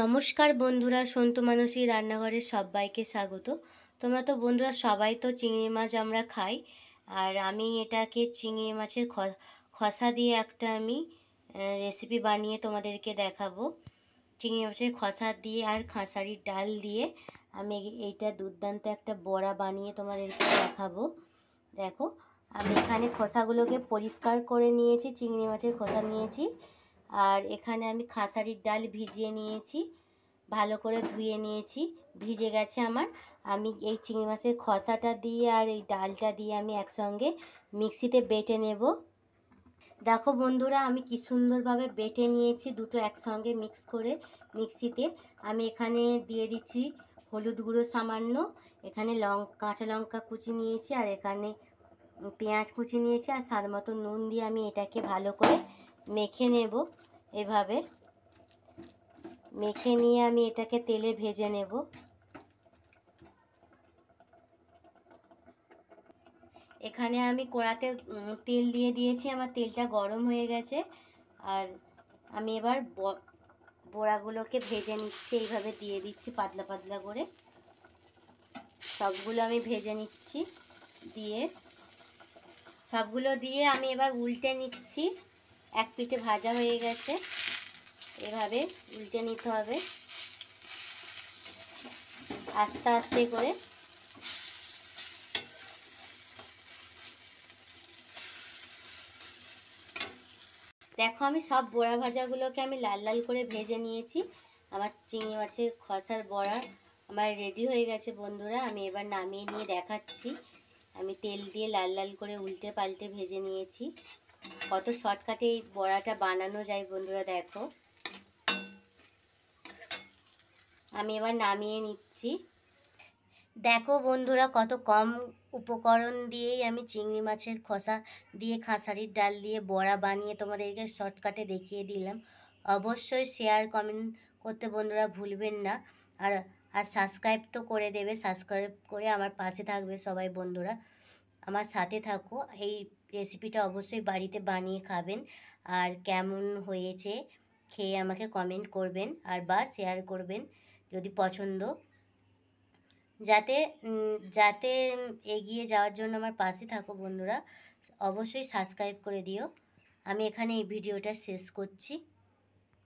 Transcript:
নমস্কার বন্ধুরা, সন্তু মানসী রান্নাঘরে সবাইকে স্বাগত। তোমরা তো বন্ধুরা সবাই তো চিংড়ি মাছ আমরা খাই। আর আমি এটাকে চিংড়ি মাছের খসা দিয়ে একটা আমি রেসিপি বানিয়ে তোমাদেরকে দেখাবো। চিংড়ি মাছের খসা দিয়ে আর খাসারির ডাল দিয়ে আমি এইটা দুর্দান্ত একটা বড়া বানিয়ে তোমাদেরকে দেখাবো। দেখো, আমি এখানে খোসাগুলোকে পরিষ্কার করে নিয়েছি, চিংড়ি মাছের খোসা নিয়েছি। আর এখানে আমি খাসারির ডাল ভিজিয়ে নিয়েছি, ভালো করে ধুয়ে নিয়েছি, ভিজে গেছে আমার। আমি এই চিংড়ি মাছের খোসাটা দিয়ে আর এই ডালটা দিয়ে আমি একসঙ্গে মিক্সিতে বেটে নেব। দেখো বন্ধুরা, আমি কি সুন্দরভাবে বেটে নিয়েছি দুটো একসঙ্গে মিক্স করে মিক্সিতে। আমি এখানে দিয়ে দিচ্ছি হলুদ গুঁড়ো সামান্য, এখানে কাঁচা লঙ্কা কুচি নিয়েছি, আর এখানে পেঁয়াজ কুচি নিয়েছি, আর স্বাদ মতো নুন দিয়ে আমি এটাকে ভালো করে মেখে নেব। এভাবে মেখে নিয়ে আমি এটাকে তেলে ভেজে নেব। এখানে আমি কড়াতে তেল দিয়ে দিয়েছি, আমার তেলটা গরম হয়ে গেছে। আর আমি এবার বড়াগুলোকে ভেজে নিচ্ছি, এইভাবে দিয়ে দিচ্ছি পাতলা পাতলা করে। সবগুলো আমি ভেজে নিচ্ছি, সবগুলো দিয়ে আমি এবার উল্টে নিচ্ছি। এক পিঠে ভাজা হয়ে গেছে, এভাবে উল্টে নিতে হবে আস্তে আস্তে করে। দেখো, আমি সব বড়া ভাজাগুলোকে আমি লাল লাল করে ভেজে নিয়েছি। আমার চিংড়ি মাছের খসার বড়া আমার রেডি হয়ে গেছে বন্ধুরা। আমি এবার নামিয়ে নিয়ে দেখাচ্ছি। আমি তেল দিয়ে লাল লাল করে উল্টে পাল্টে ভেজে নিয়েছি। কত শর্টকাটে এই বড়াটা বানানো যায় বন্ধুরা, দেখো। আমি এবার নামিয়ে নিচ্ছি। দেখো বন্ধুরা, কত কম উপকরণ দিয়েই আমি চিংড়ি মাছের খোসা দিয়ে খাসারির ডাল দিয়ে বড়া বানিয়ে তোমাদেরকে শর্টকাটে দেখিয়ে দিলাম। অবশ্যই শেয়ার কমেন্ট করতে বন্ধুরা ভুলবেন না। আর আর সাবস্ক্রাইব তো করে দেবে, সাবস্ক্রাইব করে আমার পাশে থাকবে সবাই বন্ধুরা, আমার সাথে থাকো। এই রেসিপিটা অবশ্যই বাড়িতে বানিয়ে খাবেন, আর কেমন হয়েছে খেয়ে আমাকে কমেন্ট করবেন, আর বা শেয়ার করবেন যদি পছন্দ, যাতে যাতে এগিয়ে যাওয়ার জন্য আমার পাশে থাকো বন্ধুরা। অবশ্যই সাবস্ক্রাইব করে দিও। আমি এখানে এই ভিডিওটা শেষ করছি।